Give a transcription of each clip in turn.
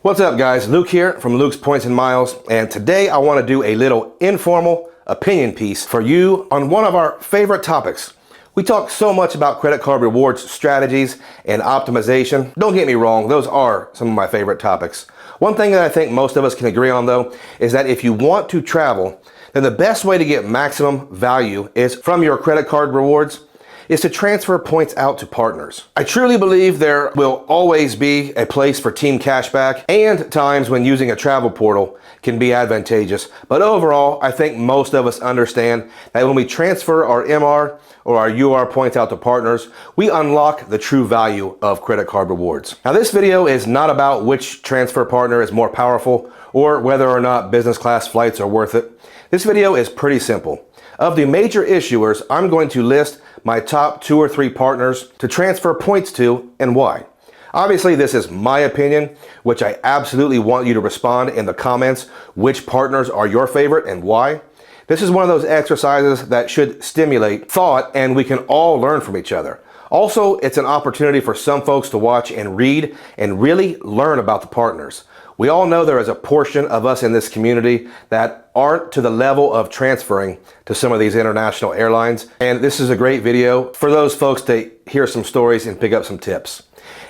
What's up guys, Luke here from Luke's Points and Miles, and today I want to do a little informal opinion piece for you on one of our favorite topics. We talk so much about credit card rewards strategies and optimization. Don't get me wrong, those are some of my favorite topics. One thing that I think most of us can agree on though is that if you want to travel, then the best way to get maximum value is from your credit card rewards is to transfer points out to partners. I truly believe there will always be a place for team cashback and times when using a travel portal can be advantageous. But overall, I think most of us understand that when we transfer our MR or our UR points out to partners, we unlock the true value of credit card rewards. Now this video is not about which transfer partner is more powerful or whether or not business class flights are worth it. This video is pretty simple. Of the major issuers, I'm going to list my top 2 or 3 partners to transfer points to and why. Obviously, this is my opinion, which I absolutely want you to respond in the comments which partners are your favorite and why. This is one of those exercises that should stimulate thought and we can all learn from each other. Also, it's an opportunity for some folks to watch and read and really learn about the partners. We all know there is a portion of us in this community that aren't to the level of transferring to some of these international airlines. And this is a great video for those folks to hear some stories and pick up some tips.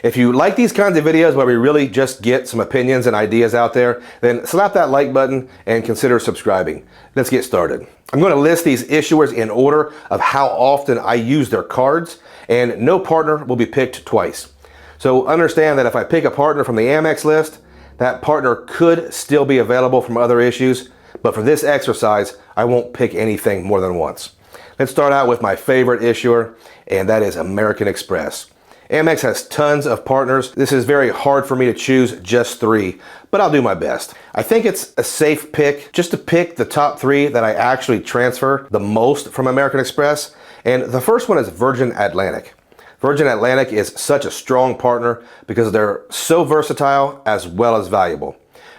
If you like these kinds of videos where we really just get some opinions and ideas out there, then slap that like button and consider subscribing. Let's get started. I'm going to list these issuers in order of how often I use their cards, and no partner will be picked twice. So understand that if I pick a partner from the Amex list, that partner could still be available from other issues, but for this exercise, I won't pick anything more than once. Let's start out with my favorite issuer, and that is American Express. Amex has tons of partners. This is very hard for me to choose just 3, but I'll do my best. I think it's a safe pick just to pick the top 3 that I actually transfer the most from American Express, and the first one is Virgin Atlantic. Virgin Atlantic is such a strong partner because they're so versatile as well as valuable.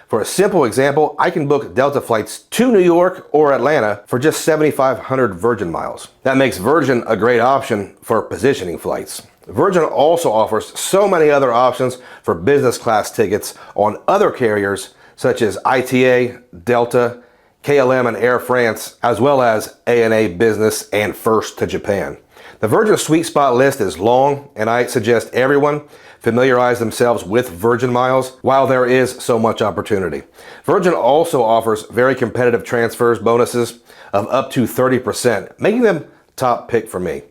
For a simple example, I can book Delta flights to New York or Atlanta for just 7,500 Virgin miles. That makes Virgin a great option for positioning flights. Virgin also offers so many other options for business class tickets on other carriers such as ITA, Delta, KLM and Air France, as well as ANA Business and First to Japan. The Virgin Sweet Spot list is long, and I suggest everyone familiarize themselves with Virgin Miles while there is so much opportunity. Virgin also offers very competitive transfers bonuses of up to 30%, making them top pick for me.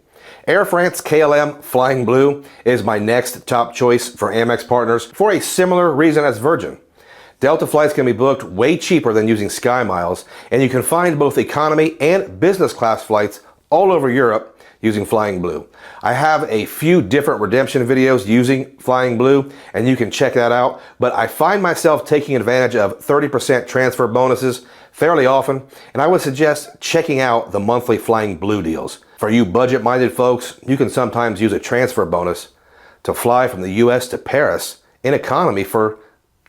Air France KLM Flying Blue is my next top choice for Amex partners for a similar reason as Virgin. Delta flights can be booked way cheaper than using Sky Miles, and you can find both economy and business class flights all over Europe using Flying Blue. I have a few different redemption videos using Flying Blue, and you can check that out, but I find myself taking advantage of 30% transfer bonuses fairly often, and I would suggest checking out the monthly Flying Blue deals. For you budget-minded folks, you can sometimes use a transfer bonus to fly from the US to Paris in economy for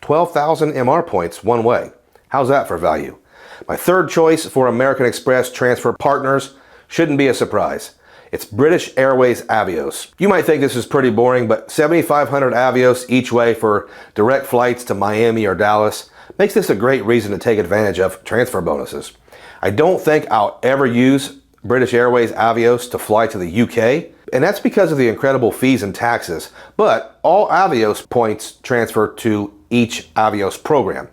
12,000 MR points one way. How's that for value? My third choice for American Express transfer partners shouldn't be a surprise. It's British Airways Avios. You might think this is pretty boring, but 7,500 Avios each way for direct flights to Miami or Dallas makes this a great reason to take advantage of transfer bonuses. I don't think I'll ever use British Airways Avios to fly to the UK, and that's because of the incredible fees and taxes, but all Avios points transfer to each Avios program.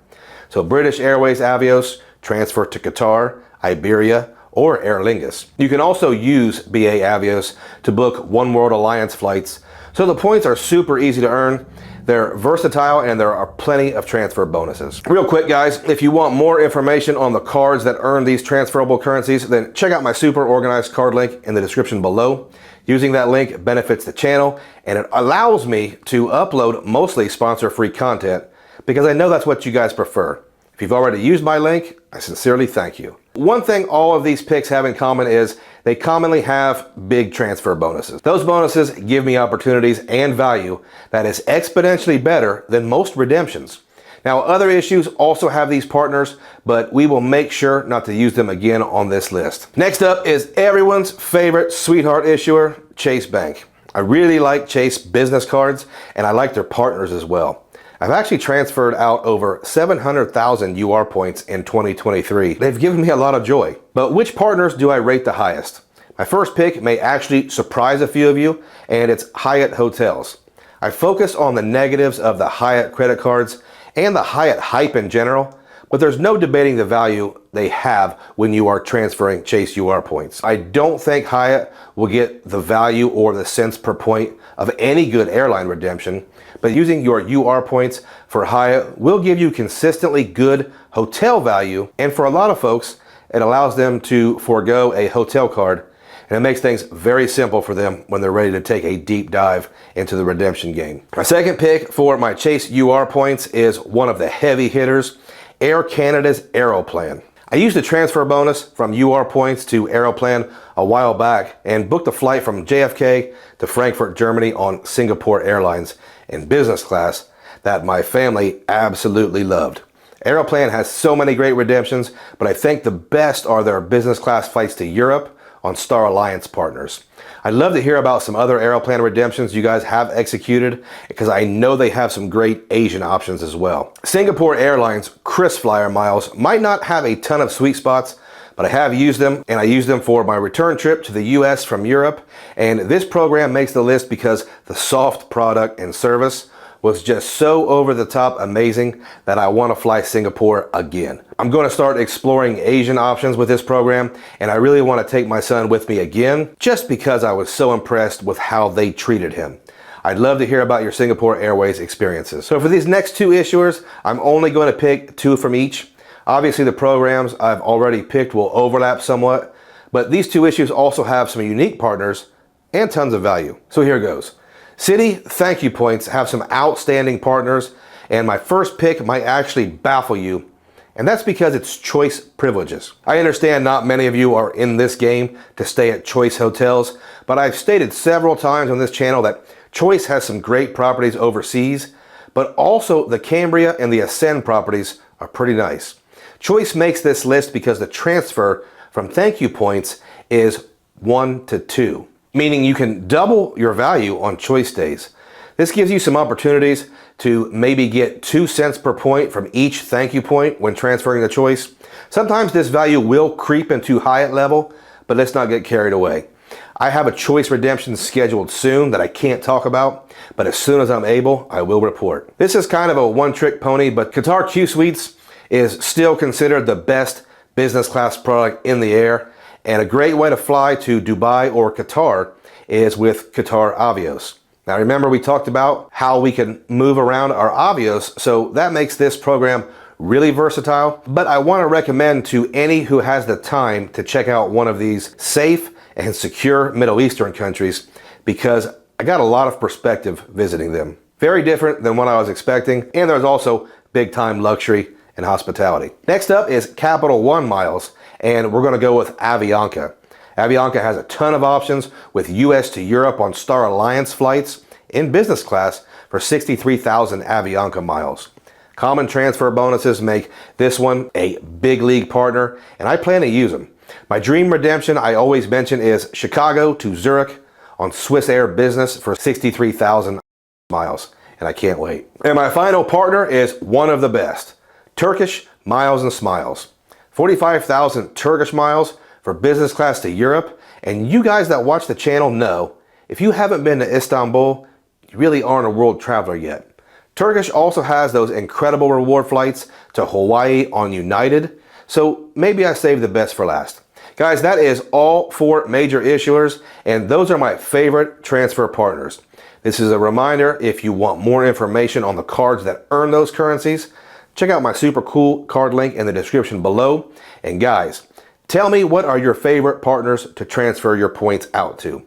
So British Airways Avios transfer to Qatar, Iberia, or Aer Lingus. You can also use BA Avios to book One World Alliance flights, so the points are super easy to earn. They're versatile and there are plenty of transfer bonuses. Real quick guys, if you want more information on the cards that earn these transferable currencies, then check out my super organized card link in the description below. Using that link benefits the channel and it allows me to upload mostly sponsor-free content because I know that's what you guys prefer. If you've already used my link, I sincerely thank you. One thing all of these picks have in common is they commonly have big transfer bonuses. Those bonuses give me opportunities and value that is exponentially better than most redemptions. Now, other issues also have these partners, but we will make sure not to use them again on this list. Next up is everyone's favorite sweetheart issuer, Chase Bank. I really like Chase business cards, and I like their partners as well. I've actually transferred out over 700,000 UR points in 2023. They've given me a lot of joy. But which partners do I rate the highest? My first pick may actually surprise a few of you, and it's Hyatt Hotels. I focus on the negatives of the Hyatt credit cards and the Hyatt hype in general, but there's no debating the value they have when you are transferring Chase UR points. I don't think Hyatt will get the value or the cents per point of any good airline redemption, but using your UR points for Hyatt will give you consistently good hotel value, and for a lot of folks, it allows them to forego a hotel card, and it makes things very simple for them when they're ready to take a deep dive into the redemption game. My second pick for my Chase UR points is one of the heavy hitters, Air Canada's Aeroplan. I used a transfer bonus from UR points to Aeroplan a while back and booked a flight from JFK to Frankfurt, Germany on Singapore Airlines in business class that my family absolutely loved. Aeroplan has so many great redemptions, but I think the best are their business class flights to Europe on Star Alliance partners. I'd love to hear about some other Aeroplan redemptions you guys have executed, because I know they have some great Asian options as well. Singapore Airlines KrisFlyer miles might not have a ton of sweet spots, but I have used them, and I used them for my return trip to the US from Europe, and this program makes the list because the soft product and service was just so over the top amazing that I want to fly Singapore again. I'm going to start exploring Asian options with this program, and I really want to take my son with me again just because I was so impressed with how they treated him. I'd love to hear about your Singapore Airways experiences. So for these next two issuers, I'm only going to pick two from each. Obviously the programs I've already picked will overlap somewhat, but these two issues also have some unique partners and tons of value. So here goes. Citi thank you points have some outstanding partners, and my first pick might actually baffle you, and that's because it's choice privileges. I understand not many of you are in this game to stay at Choice hotels, but I've stated several times on this channel that Choice has some great properties overseas, but also the Cambria and the Ascend properties are pretty nice. Choice makes this list because the transfer from thank you points is 1 to 2. Meaning you can double your value on Choice days. This gives you some opportunities to maybe get 2 cents per point from each thank you point when transferring the Choice. Sometimes this value will creep into Hyatt level, but let's not get carried away. I have a Choice redemption scheduled soon that I can't talk about, but as soon as I'm able, I will report. This is kind of a one-trick pony, but Qatar Q Suites is still considered the best business class product in the air. And a great way to fly to Dubai or Qatar is with Qatar Avios. Now remember, we talked about how we can move around our Avios, so that makes this program really versatile. But I want to recommend to any who has the time to check out one of these safe and secure Middle Eastern countries, because I got a lot of perspective visiting them. Very different than what I was expecting, and there's also big time luxury and hospitality. Next up is Capital One miles, and we're going to go with Avianca. Avianca has a ton of options with US to Europe on Star Alliance flights in business class for 63,000 Avianca miles. Common transfer bonuses make this one a big league partner, and I plan to use them. My dream redemption I always mention is Chicago to Zurich on Swiss Air Business for 63,000 miles, and I can't wait. And my final partner is one of the best, Turkish Miles and Smiles. 45,000 Turkish miles for business class to Europe, and you guys that watch the channel know, if you haven't been to Istanbul, you really aren't a world traveler yet. Turkish also has those incredible reward flights to Hawaii on United, so maybe I saved the best for last. Guys, that is all 4 major issuers, and those are my favorite transfer partners. This is a reminder, if you want more information on the cards that earn those currencies, check out my super cool card link in the description below. And guys, tell me, what are your favorite partners to transfer your points out to?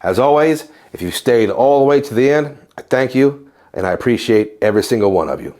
As always, if you stayed all the way to the end, I thank you, and I appreciate every single one of you.